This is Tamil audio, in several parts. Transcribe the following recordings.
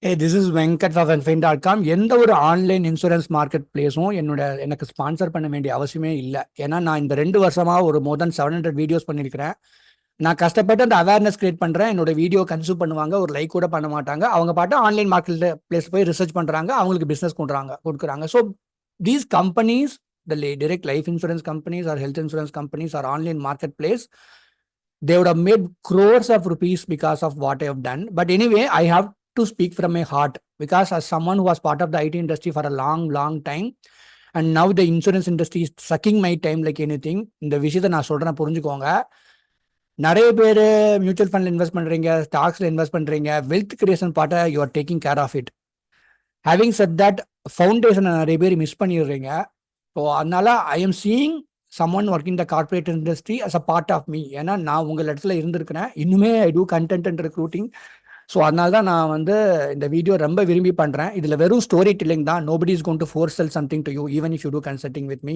This is Venkat for Venfin.com. எந்த ஒரு ஆன்லைன் இன்சூரன்ஸ் மார்க்கெட் பிளேஸும் எனக்கு ஸ்பான்சர் பண்ண வேண்டிய அவசியமே இல்லை. ஏன்னா நான் இந்த 2 வருஷமா ஒரு மோர் தென் 700 வீடியோஸ் பண்ணியிருக்கிறேன். நான் கஷ்டப்பட்டு அந்த அவேர்னஸ் கிரியேட் பண்றேன். என்னோட வீடியோ கன்சியூம் பண்ணுவாங்க, ஒரு லைக் கூட பண்ண மாட்டாங்க. அவங்க பாட்டு ஆன்லைன் மார்க்கெட் பிளேஸ் போய் ரிசர்ச் பண்றாங்க, அவங்களுக்கு பிசினஸ் கொடுக்குறாங்க. So these companies, the direct life insurance companies or health insurance companies or online marketplace, they would have made crores of rupees because of what I have done. But anyway, I have to speak from my heart, because as someone who was part of the IT industry for a long time, and now the insurance industry is sucking my time like anything. இந்த விஷயத்தை நான் சொல்றேன், புரிஞ்சுக்கோங்க. நிறைய பேர் மியூச்சுவல் ஃபண்ட்ல இன்வெஸ்ட் பண்றீங்க, ஸ்டாக்ஸ்ல இன்வெஸ்ட் பண்றீங்க, வெல்த் கிரியேஷன் பார்ட்டை you are taking care of it. Having said that, ஃபவுண்டேஷனை நிறைய பேர் மிஸ் பண்ணிடுறீங்க. ஸோ அதனால I am seeing someone working the corporate industry as a part of me. ஏன்னா நான் உங்கள் இடத்துல இருந்திருக்கிறேன். இன்னுமே I do content and recruiting. So அதனால தான் நான் இந்த வீடியோ ரொம்ப விரும்பி பண்ணுறேன். இதில் வெறும் ஸ்டோரி டெல்லிங் தான். Nobody is going to force sell something to you, even if you do consulting with me.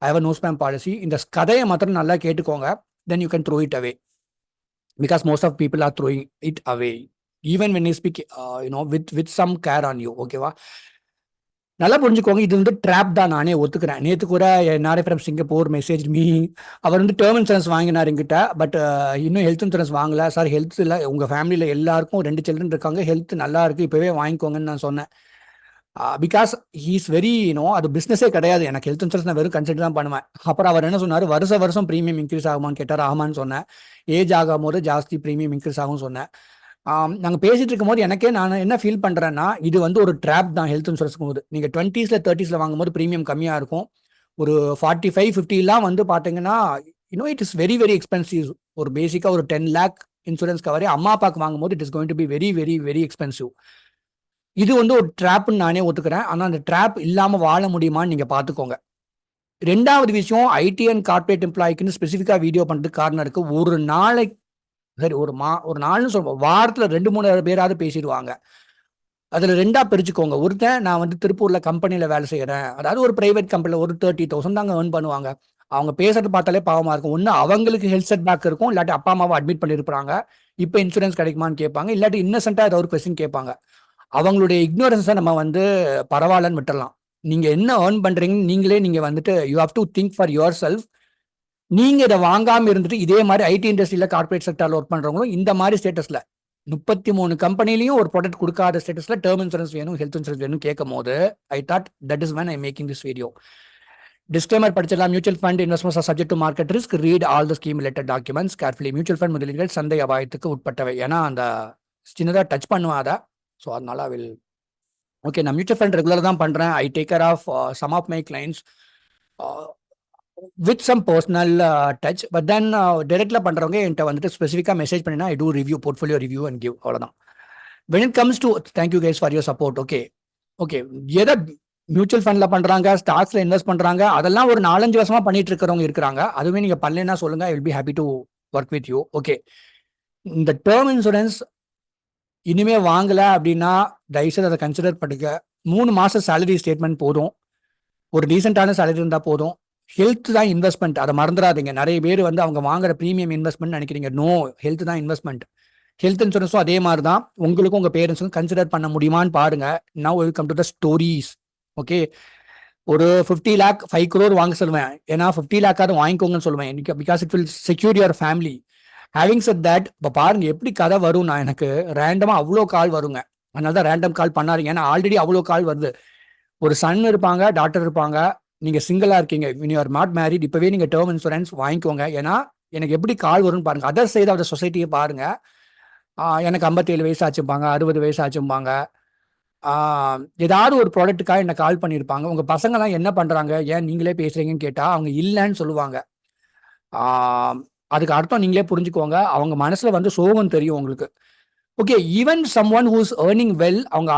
I have a no spam policy. இந்த கதையை மாத்திரம் நல்லா கேட்டுக்கோங்க. Then you can throw it away, because most of people are throwing it away even when you speak with some care on you. ஓகேவா? நல்லா புரிஞ்சுக்கோங்க. இது ட்ராப் தான், நானே ஒத்துக்கிறேன். நேற்று கூட நாரே ஃப்ரம் சிங்கப்பூர் மெசேஜ் மீ. அவர் டேர்ம் இன்சூரன்ஸ் வாங்கினார் என்கிட்ட. பட் இன்னும் ஹெல்த் இன்சூரன்ஸ் வாங்கல சார். ஹெல்த் இல்லை, உங்கள் ஃபேமிலியில் எல்லாருக்கும் 2 சில்ட்ரன் இருக்காங்க, ஹெல்த் நல்லா இருக்கு, இப்போவே வாங்கிக்கோங்கன்னு நான் சொன்னேன். பிகாஸ் ஹீஸ் வெரி அது பிஸ்னஸே கிடையாது. எனக்கு ஹெல்த் இன்சூரன்ஸ் நான் வெறும் கன்சிடர் தான் பண்ணுவேன். அப்புறம் அவர் என்ன சொன்னார், வருஷம் ப்ரீமியம் இன்க்ரீஸ் ஆகுமான்னு கேட்டார். ஆமான்னு சொன்னேன். ஏஜ் ஆகும் போது ஜாஸ்தி ப்ரீமியம் இன்க்ரீஸ் ஆகும்னு சொன்னேன். நாங்கள் பேசிட்டு இருக்கும் போது எனக்கே நான் என்ன ஃபீல் பண்ணுறேன்னா, இது ஒரு ட்ராப் தான் ஹெல்த் இன்சூரன்ஸ்க்கும் போது. நீங்கள் 20s 30s வாங்கும்போது ப்ரீமியம் கம்மியாக இருக்கும். ஒரு 45 50 பார்த்தீங்கன்னா it is very very expensive. ஒரு பேசிக்காக ஒரு 10 lakh இன்சூரன்ஸ் கவரே அம்மா அப்பாவுக்கு வாங்கும்போது it is going to be very very very expensive. இது ஒரு ட்ராப்னு நானே ஒத்துக்கிறேன். ஆனால் அந்த ட்ராப் இல்லாமல் வாழ முடியுமான்னு நீங்கள் பார்த்துக்கோங்க. 2வது விஷயம், ஐடி அண்ட் கார்பரேட் எம்ப்ளாய்க்குன்னு ஸ்பெசிஃபிக்காக வீடியோ பண்ணுறதுக்கு காரணம் இருக்குது. ஒரு நாளைக்கு சரி, ஒரு நாள்னு சொல்லுவோம், வாரத்தில் 2-3 பேராவது பேசிடுவாங்க. அதில் 2ஆ பிரிச்சுக்கோங்க. ஒருத்தன், நான் திருப்பூரில் கம்பெனியில் வேலை செய்கிறேன், அதாவது ஒரு ப்ரைவேட் கம்பெனியில் ஒரு 30,000 தாங்க ஏர்ன் பண்ணுவாங்க. அவங்க பேசுறது பார்த்தாலே பாவமாக இருக்கும். ஒன்று அவங்களுக்கு ஹெல்த் செட் பேக் இருக்கும், இல்லாட்டி அப்பா அம்மாவை அட்மிட் பண்ணியிருப்பாங்க, இப்போ இன்சூரன்ஸ் கிடைக்குமான்னு கேட்பாங்க, இல்லாட்டி இன்னசென்ட்டாக ஏதாவது ஒரு கொஸ்டின் கேட்பாங்க. அவங்களுடைய இக்னோரன்ஸை நம்ம பரவாயில்லன்னு விட்டுடலாம். நீங்கள் என்ன ஏர்ன் பண்ணுறீங்கன்னு நீங்கள் you have to think for your self. நீங்க இதை வாங்காம இருந்துட்டு இதே மாதிரி ஐடி இண்டஸ்ட்ரியில கார்பரேட் செக்டர்ல ஒர்க் பண்றவங்களும் இந்த மாதிரி ஸ்டேட்டஸ்ல 33 கம்பெனிலையும் ஒரு ப்ராடக்ட் கொடுக்காத ஸ்டேட்டஸ்ல டேர்ம் இன்சூரன்ஸ் வேணும், ஹெல்த் இன்சூரன்ஸ் வேணும் கேட்கும் போது I thought that is when I making this video. Disclaimer படிச்சிடலாம். Mutual fund investments are subject to market risk. Read all the scheme related documents carefully. Mutual fund முதலீடுகள் சந்தை அபாயத்துக்கு உட்பட்டவை. ஏன்னா அந்த சின்னதாக டச் பண்ணுவாத. ஸோ அதனால ஓகே, நான் மியூச்சுவல் ஃபண்ட் ரெகுலர் தான் பண்றேன். I take care of some of my clients with some personal touch. But then directly பண்றவங்க என்கிட்ட ஸ்பெசிஃபிக்கா மெசேஜ் பண்ணினா I do review, portfolio review and give. அவ்வளவுதான். when it comes to thank you guys for your support. Okay எதை மியூச்சுவல் ஃபண்ட்ல பண்றாங்க, ஸ்டாக்ஸ்ல இன்வெஸ்ட் பண்றாங்க, அதெல்லாம் ஒரு 4-5 வருஷமா பண்ணிட்டு இருக்கிறவங்க இருக்கிறாங்க. அதுவே நீங்க பண்ணலன்னா சொல்லுங்க, ஐ will be happy to work with you. Okay, இந்த டேர்ம் இன்சூரன்ஸ் இனிமே வாங்கல அப்படின்னா தயவுசெய்து அதை கன்சிடர் பண்ணுங்க. 3 மாசம் சேலரி ஸ்டேட்மெண்ட் போதும், ஒரு டீசென்டான சேலரி இருந்தா போதும். ஹெல்த் தான் இன்வெஸ்ட்மெண்ட், அதை மறந்துடாதீங்க. நிறைய பேர் அவங்க வாங்குற ப்ரீமியம் இன்வெஸ்ட்மெண்ட் நினைக்கிறீங்க. நோ, ஹெல்த் தான் இன்வெஸ்ட்மெண்ட். ஹெல்த் இன்சூரன்ஸும் அதே மாதிரி தான். உங்களுக்கும் உங்க பேரண்ட்ஸும் கன்சிடர் பண்ண முடியுமான்னு பாருங்க. Now welcome to the stories. Okay, ஒரு 50 lakh 5 crore வாங்க சொல்லுவேன். ஏன்னா 50 lakh வாங்கிக்கோங்கன்னு சொல்லுவேன், because it will secure your family. Having said that, இப்போ பாருங்க எப்படி கதை வரும். நான் எனக்கு ரேண்டமா அவ்வளோ கால் வருங்க. அதனால தான் ரேண்டம் கால் பண்ணாருங்க. ஏன்னா ஆல்ரெடி அவ்வளோ கால் வருது. ஒரு சன் இருப்பாங்க, டாக்டர் இருப்பாங்க, நீங்க சிங்கிளா இருக்கீங்க, யூ ஆர் நாட் மேரிட், இப்பவே நீங்க டேர்ம் இன்சூரன்ஸ் வாங்கிக்கோங்க. ஏன்னா எனக்கு எப்படி கால் வரும்னு பாருங்க. அதர் சைடு ஆஃப் த சொசைட்டியை பாருங்க. எனக்கு 57 வயசு ஆச்சுப்பாங்க, 60 வயசு ஆச்சுப்பாங்க. ஏதாவது ஒரு ப்ராடக்ட்டுக்காக என்ன கால் பண்ணியிருப்பாங்க. உங்க பசங்கலாம் என்ன பண்றாங்க, ஏன் நீங்களே பேசுறீங்கன்னு கேட்டா அவங்க இல்லைன்னு சொல்லுவாங்க. அதுக்கு அர்த்தம் நீங்களே புரிஞ்சுக்கோங்க. அவங்க மனசுல சோகம் தெரியும் உங்களுக்கு. Okay, even some one who's earning well, அவங்க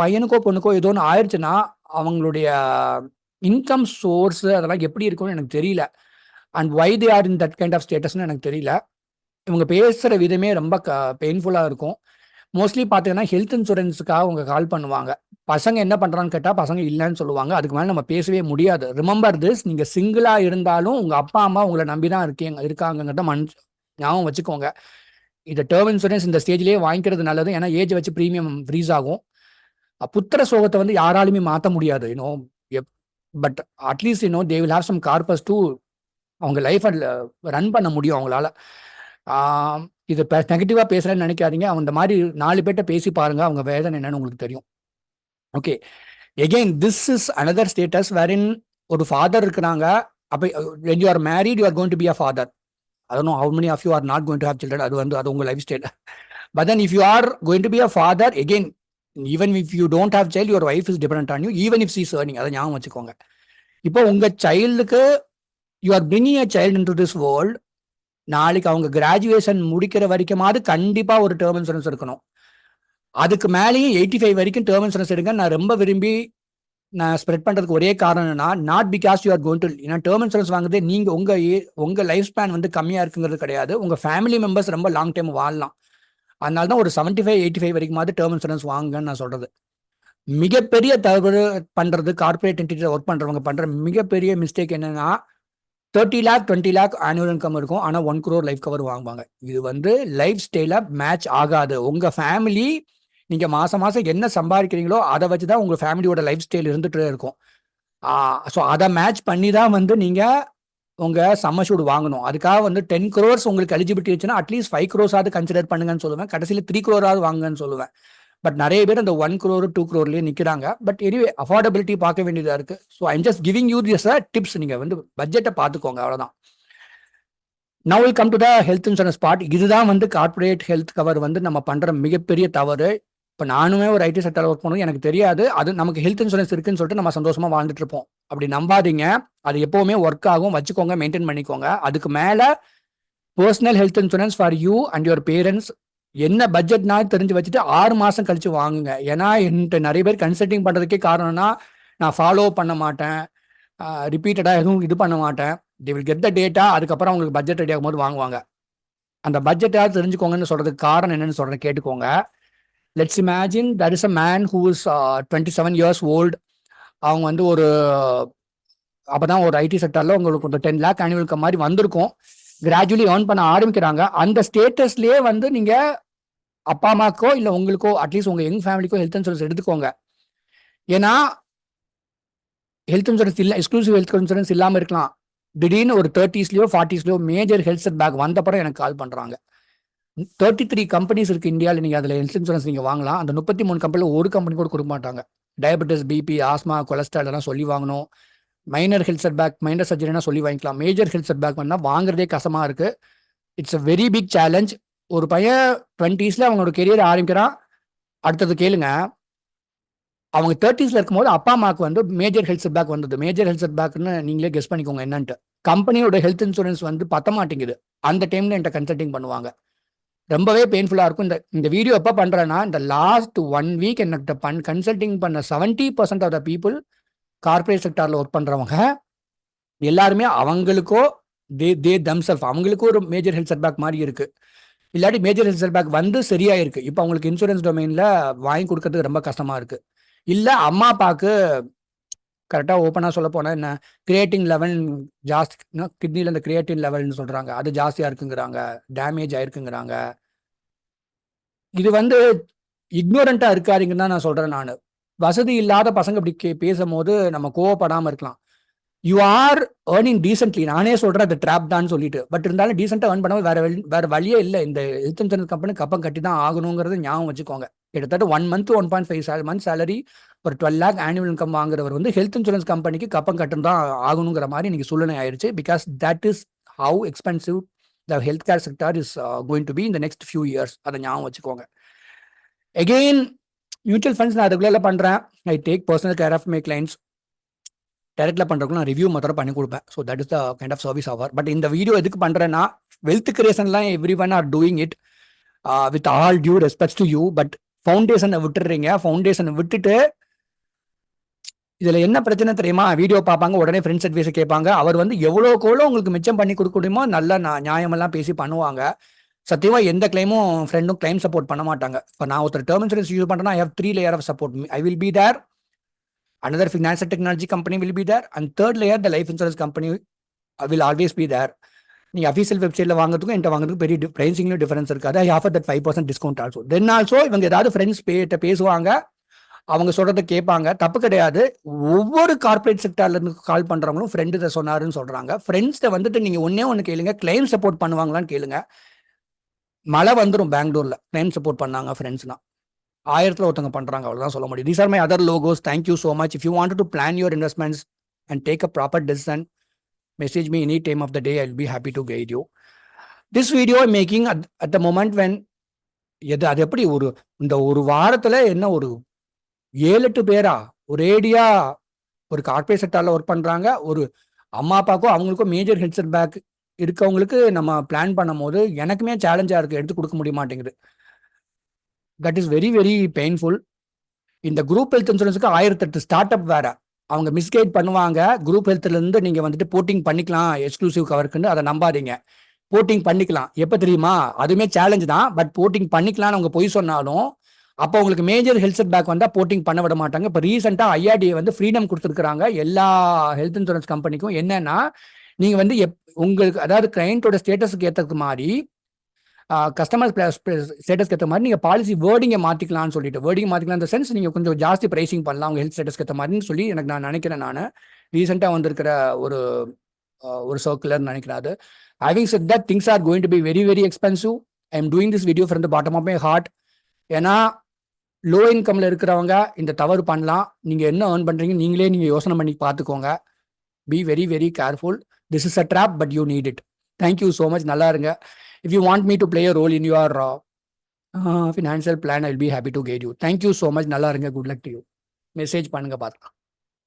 பையனுக்கோ பொண்ணுக்கோ ஏதோ ஒன்று ஆயிடுச்சுன்னா அவங்களுடைய இன்கம் சோர்ஸ் அதெல்லாம் எப்படி இருக்கும்னு எனக்கு தெரியல. And why they are in that kind of ஸ்டேட்டஸ்னு எனக்கு தெரியல. இவங்க பேசுகிற விதமே ரொம்ப பெயின்ஃபுல்லாக இருக்கும். மோஸ்ட்லி பார்த்தீங்கன்னா ஹெல்த் இன்சூரன்ஸுக்காக அவங்க கால் பண்ணுவாங்க. பசங்க என்ன பண்ணுறான்னு கேட்டால் பசங்க இல்லைன்னு சொல்லுவாங்க. அதுக்கு மேலே நம்ம பேசவே முடியாது. ரிமெம்பர் திஸ், நீங்கள் சிங்கிளாக இருந்தாலும் உங்கள் அப்பா அம்மா உங்களை நம்பி தான் இருக்காங்கங்கிட்ட ஞாபகம் வச்சுக்கோங்க. இந்த டேர்ம் இன்சூரன்ஸ் இந்த ஸ்டேஜ்லேயே வாங்கிக்கிறது நல்லது. ஏன்னா ஏஜ் வச்சு ப்ரீமியம் ஃப்ரீஸ் ஆகும். புத்திர சோகத்தை வந்து யாராலுமே மாற்ற முடியாது. But at least they will have some corpus to அவங்க லைஃப்பை ரன் பண்ண முடியும் அவங்களால. இது நெகட்டிவாக பேசுகிறேன்னு நினைக்காதீங்க. அவங்க இந்த மாதிரி 4 பேர்கிட்ட பேசி பாருங்க, அவங்க வேதனை என்னன்னு உங்களுக்கு தெரியும். Okay, again this is another status wherein ஒரு ஃபாதர் இருக்கிறாங்க. அப்போ when you are married you are going to be a father. I don't know how many of you are not going to have children. அது உங்க life style. But then if you are going to be a father, again, even if you don't have child, your wife is dependent on you, even if she is earning. அதை ஞாபகம் வச்சுக்கோங்க. இப்போ உங்க சைல்டுக்கு you are bringing a child into this world. நாளைக்கு அவங்க கிராஜுவேஷன் முடிக்கிற வரைக்குமாவது கண்டிப்பா ஒரு டேர்ம் இன்சூரன்ஸ் இருக்கணும். அதுக்கு மேலேயும் 85 வரைக்கும் டேர்ம் இன்சூரன்ஸ் எடுங்க. நான் ரொம்ப விரும்பி நான் ஸ்ப்ரெட் பண்றதுக்கு ஒரே காரணம்னா, not because you are going to, ஏன்னா டேர்ம் இன்சூரன்ஸ் வாங்குறது நீங்க உங்க லைஃப் ஸ்பேன் வந்து கம்மியா இருக்குங்கிறது கிடையாது. உங்க ஃபேமிலி மெம்பர்ஸ் ரொம்ப லாங் டைம் வாழலாம். அதனால தான் ஒரு 75-85 வரைக்குமாவது டேர்ம் இன்சூரன்ஸ் வாங்குங்கன்னு நான் சொல்றது. மிகப்பெரிய தவறு பண்றது கார்பரேட் என்டிட்டியில் ஒர்க் பண்றவங்க பண்ற மிகப்பெரிய மிஸ்டேக் என்னன்னா, 30 lakh 20 lakh ஆனுவல் இன்கம் இருக்கும், ஆனா 1 crore லைஃப் கவர் வாங்குவாங்க. இது வந்து லைஃப் ஸ்டைல மேட்ச் ஆகாது. உங்க ஃபேமிலி நீங்க மாசம் மாசம் என்ன சம்பாதிக்கிறீங்களோ அதை வச்சுதான் உங்க ஃபேமிலியோட லைஃப் ஸ்டைல் இருந்துட்டு இருக்கும். ஸோ அதை மேட்ச் பண்ணி தான் வந்து நீங்க உங்க சம்மஷூட் வாங்கணும். அதுக்காக வந்து 10 crores உங்களுக்கு எலிஜிபிலிட்டி இருந்துச்சுன்னா அட்லீஸ்ட் 5 crores ஆவது கன்சிடர் பண்ணுங்கன்னு சொல்லுவேன். கடைசியில் 3 crore ஆவது வாங்குங்கன்னு சொல்லுவேன். பட் நிறைய பேர் அந்த 1 crore 2 crore நிற்கிறாங்க. பட் எனிவே அஃபோர்டபிலிட்டி பார்க்க வேண்டியதா இருக்கு. So I'm just giving you this tips. நீங்க வந்து பட்ஜெட்டை பார்த்துக்கோங்க, அவ்வளவுதான். Now will come to the health insurance part. இதுதான் வந்து கார்பரேட் ஹெல்த் கவர் வந்து நம்ம பண்ற மிகப்பெரிய தவறு. இப்போ நானுமே ஒரு ஐடி செக்டர் ஒர்க் பண்ணுவோம், எனக்கு தெரியாது அது நமக்கு ஹெல்த் இன்சூரன்ஸ் இருக்குன்னு சொல்லிட்டு நம்ம சந்தோஷமா வாழ்ந்துட்டு இருப்போம். அப்படி நம்பாதீங்க. அது எப்பவுமே ஒர்க் ஆகும். வச்சுக்கோங்க, மெயின்டைன் பண்ணிக்கோங்க. அதுக்கு மேல personal health insurance for you and your parents என்ன பட்ஜெட்னா தெரிஞ்சு வச்சுட்டு 6 மாசம் கழிச்சு வாங்குங்க. ஏன்னா என்கிட்ட நிறைய பேர் கன்சல்டிங் பண்றதுக்கே காரணம்னா, நான் ஃபாலோ பண்ண மாட்டேன், ரிப்பீட்டடா எதுவும் இது பண்ண மாட்டேன். they will get the data. அதுக்கப்புறம் அவங்களுக்கு பட்ஜெட் ரெடி ஆகும் போது வாங்குவாங்க. அந்த பட்ஜெட்டாவது தெரிஞ்சுக்கோங்கன்னு சொல்றதுக்கு காரணம் என்னன்னு சொல்றேன், கேட்டுக்கோங்க. Let's imagine that is a man who is 27 years old. அவங்க வந்து ஒரு அப்பதான் ஒரு ஐடி செக்டர்ல உங்களுக்கு ஒரு 10 lakh ஆனுவல் இன்கம் மாதிரி வந்திருக்கும். கிராஜுவலி ஏர்ன் பண்ண ஆரம்பிக்கிறாங்க. அந்த ஸ்டேட்டஸ்லயே வந்து நீங்க அப்பா அம்மாக்கோ இல்ல உங்களுக்கோ அட்லீஸ்ட் உங்க யங் ஃபேமிலிக்கோ ஹெல்த் இன்சூரன்ஸ் எடுத்துக்கோங்க. ஏன்னா ஹெல்த் இன்சூரன்ஸ் இல்லை, எக்ஸ்க்ளூசிவ் ஹெல்த் இன்சூரன்ஸ் இல்லாம இருக்கலாம். திடீர்னு ஒரு 30ஸ்லயோ 40ஸ்லயோ மேஜர் ஹெல்த் செட் பேக் வந்தப்பறம் எனக்கு கால் பண்றாங்க. 33 கம்பெனிஸ் இருக்கு இந்தியாவில். நீங்க அதுல ஹெல்த் இன்சூரன்ஸ் நீங்க வாங்கலாம். அந்த 33 கம்பெனில ஒரு கம்பெனி கூட கொடுக்க மாட்டாங்க. டயபெட்டிஸ், பிபி, ஆஸ்மா, கொலஸ்ட்ரால் எல்லாம் சொல்லி வாங்கணும். Minor health setback, minor சர்ஜரினா சொல்லி வாங்கிக்கலாம். மேஜர் ஹெல்த் செட் பேக் பண்ணா வாங்குறதே கஷ்டமா இருக்கு. It's a very big challenge. ஒரு பையன் 20ஸ்ல அவனோட கெரியர் ஆரம்பிக்கிறான். அடுத்தது கேளுங்க, அவங்க 30ஸ்ல இருக்கும்போது அப்பா அம்மாவுக்கு வந்து மேஜர் ஹெல்த் செட் பேக் வந்தது. மேஜர் ஹெல்த் செட் பேக்னு நீங்களே கெஸ் பண்ணிக்கோங்க என்னன்ட்டு. கம்பெனியோட ஹெல்த் இன்சூரன்ஸ் வந்து பத்த மாட்டேங்குது. அந்த டைம்ல என்கிட்ட கன்சல்டிங் பண்ணுவாங்க. ரொம்பவே பெயின்ஃபுல்லா இருக்கும். இந்த வீடியோ எப்போ பண்றேன்னா, இந்த லாஸ்ட் 1 week என்கிட்ட கன்சல்டிங் பண்ண 70% ஆஃப் த பீப்புள் கார்பரேட் செக்டார்ல ஒர்க் பண்றவங்க எல்லாருமே அவங்களுக்கோ தே தம்செல்ஃப் அவங்களுக்கும் ஒரு மேஜர் ஹெல்த் செட் பேக் மாதிரி இருக்கு. இல்லாட்டி மேஜர் ஹெல்த் செட் பேக் வந்து சரியா இருக்கு. இப்போ அவங்களுக்கு இன்சூரன்ஸ் டொமைன்ல வாங்கி கொடுக்கறதுக்கு ரொம்ப கஷ்டமா இருக்கு. இல்ல அம்மா அப்பாவுக்கு கரெக்டா ஓப்பனா சொல்ல போனா என்ன, கிரியேட்டின் லெவல் ஜாஸ்தி, கிட்னில இந்த கிரியேட்டின் லெவல்னு சொல்றாங்க, அது ஜாஸ்தியா இருக்குங்கிறாங்க, டேமேஜ் ஆயிருக்குங்கிறாங்க. இது வந்து இக்னோரண்டா இருக்காருங்கன்னு தான் நான் சொல்றேன். நான் வசதி இல்லாத பசங்க இப்படி பேசும்போது நம்ம கோவப்படாம இருக்கலாம். You are earning decently. நானே சொல்றேன் அது ட்ராப் தான் சொல்லிட்டு. பட் இருந்தாலும் டீசென்டா ஏர்ன் பண்ணாமல் வேற வழியே இல்லை. இந்த ஹெல்த் இன்சூரன்ஸ் கம்பெனி கப்பம் கட்டி தான் ஆகணுங்கிறது ஞாபகம் வச்சுக்கோங்க. கிட்டத்தட்ட 1 month 1.5 month சேலரி, ஒரு 12 lakh ஆனுவல் இன்கம் வாங்குறவர் வந்து ஹெல்த் இன்சூரன்ஸ் கம்பெனிக்கு கப்பம் கட்டும் தான் ஆகணுங்கிற மாதிரி இன்னைக்கு சூழ்நிலை ஆயிடுச்சு. Because that is how expensive the health care sector is going to be in the next few years. அதை ஞாபகம் வச்சுக்கோங்க. அகெயின் மியூச்சுவல் ஃபண்ட்ஸ் நான் அதுக்குள்ள பண்றேன். I take personal care of my clients. டைரக்ட்ல பண்றதுக்கு நான் ரிவ்யூ மாத்திரம் பண்ணி கொடுப்பேன். So that is the kind of service offer. But இந்த வீடியோ எதுக்கு பண்றேன்னா, வெல்த் கிரியேஷன்லாம் every one are doing it with all due respect to you. But ஃபவுண்டேஷனை விட்டுறீங்க. ஃபவுண்டேஷனை விட்டுட்டு இதுல என்ன பிரச்சனை தெரியுமா, வீடியோ பார்ப்பாங்க, உடனே ஃப்ரெண்ட்ஸ் அட்வைஸ் கேட்பாங்க. அவர் வந்து எவ்வளோக்கு எவ்வளோ உங்களுக்கு மிச்சம் பண்ணி கொடுக்க முடியுமோ நல்ல நியாயமெல்லாம் பேசி பண்ணுவாங்க. சத்தியமா எந்த கிளைமும் ஃப்ரெண்டும் கிளைம் சப்போர்ட் பண்ண மாட்டாங்க. இப்போ நான் ஒருத்தர் டேர்ம் இன்சூரன்ஸ் யூஸ் பண்றேன்னா, I have 3 layers of support. I will be there, another financial technology company will be there, and third layer the life insurance company will always be there. நீங்கள் அஃபீஷியல் வெப்சைட்டில் வாங்குறதுக்கும் என்கிட்ட வாங்குறதுக்கும் பெரிய ப்ரைசிங்லையும் டிஃபரன்ஸ் இருக்காது. ஐ offer that 5% discount also. Then also இவங்க ஏதாவது ஃப்ரெண்ட்ஸ் பேசுவாங்க, அவங்க சொல்கிறத கேட்பாங்க, தப்பு கிடையாது. ஒவ்வொரு கார்பரேட் செக்டார்லேருந்து கால் பண்ணுறவங்களும் ஃப்ரெண்டு இதை சொன்னாருன்னு சொல்கிறாங்க. ஃப்ரெண்ட்ஸ்கிட்ட வந்துட்டு நீங்கள் ஒன்று கேளுங்க, கிளைம் சப்போர்ட் பண்ணுவாங்களான்னு கேளுங்க. மழை வந்துடும் பெங்களூரில் கிளைம் சப்போர்ட் பண்ணாங்க ஃப்ரெண்ட்ஸ்னா. 1000ல் ஒருத்தவங்க பண்ணுறாங்க, அவ்வளோதான் சொல்ல முடியும். These are my other logos. Thank you so much. If you want to plan your investments and take a proper decision, message me any time of the day. I'll be happy to guide you. This video I'm making at the moment when அது எப்படி இந்த ஒரு வாரத்துல என்ன ஒரு 7-8 பேரா ஒரேடியா ஒரு கார்பரேட் செக்டார்ல ஒர்க் பண்றாங்க. ஒரு அம்மா அப்பாக்கோ அவங்களுக்கும் மேஜர் ஹெல்த் செட் பேக் இருக்கவங்களுக்கு நம்ம பிளான் பண்ணும் போது எனக்குமே சேலஞ்சா இருக்கு, எடுத்து கொடுக்க முடிய மாட்டேங்குது. That is very very painful. இந்த குரூப் ஹெல்த் இன்சூரன்ஸுக்கு 1008 ஸ்டார்ட் அப் வேற, அவங்க மிஸ்கைட் பண்ணுவாங்க. குரூப் ஹெல்த்ல இருந்து நீங்க வந்துட்டு போர்ட்டிங் பண்ணிக்கலாம் எக்ஸ்க்ளூசிவ் கவருக்குன்னு, அதை நம்பாதீங்க. போர்ட்டிங் பண்ணிக்கலாம் எப்ப தெரியுமா? அதுவுமே சேலஞ்ச் தான். பட் போர்ட்டிங் பண்ணிக்கலாம்னு அவங்க பொய் சொன்னாலும் அப்போ உங்களுக்கு மேஜர் ஹெல்த் செட் பேக் வந்தா போர்ட்டிங் பண்ண விட மாட்டாங்க. இப்போ ரீசெண்டா ஐஆர்டிஏ வந்து ஃப்ரீடம் கொடுத்துருக்காங்க எல்லா ஹெல்த் இன்சூரன்ஸ் கம்பெனிக்கும். என்னன்னா நீங்க வந்து உங்களுக்கு அதாவது கிளையண்டோட ஸ்டேட்டஸுக்கு ஏற்றது மாதிரி கஸ்டமர் ஸ்டேட்டஸ்க்கு ஏற்ற மாதிரி நீங்கள் பாலிசி வேர்டிங்கை மாற்றிக்கலாம்னு சொல்லிட்டு, வேர்டிங் மாற்றிக்கலாம் இந்த சென்ஸ் நீங்கள் கொஞ்சம் ஜாஸ்தி ப்ரைசிங் பண்ணலாம் உங்கள் ஹெல்த் ஸ்டேட்டஸ்க்கு ஏற்ற மாதிரின்னு சொல்லி நான் நினைக்கிறேன். நான் ரீசெண்டாக வந்திருக்கிற ஒரு சர்க்குலர் நினைக்கிறேன். அது having said that things are going to be very very expensive. I am doing this video from the bottom of my heart. ஏன்னா லோ இன்கம்ல இருக்கிறவங்க இந்த தவறு பண்ணலாம். நீங்கள் என்ன ஏர்ன் பண்ணுறீங்க நீங்களே யோசனை பண்ணி பார்த்துக்கோங்க. B very very careful. This is a drop but you need it. Thank you so much. நல்லா இருங்க. If you want me to play a role in your financial plan, I'll be happy to guide you. Thank you so much. நல்லா இருங்க. Good luck to you. Message பண்ணுங்க பார்க்கலாம்.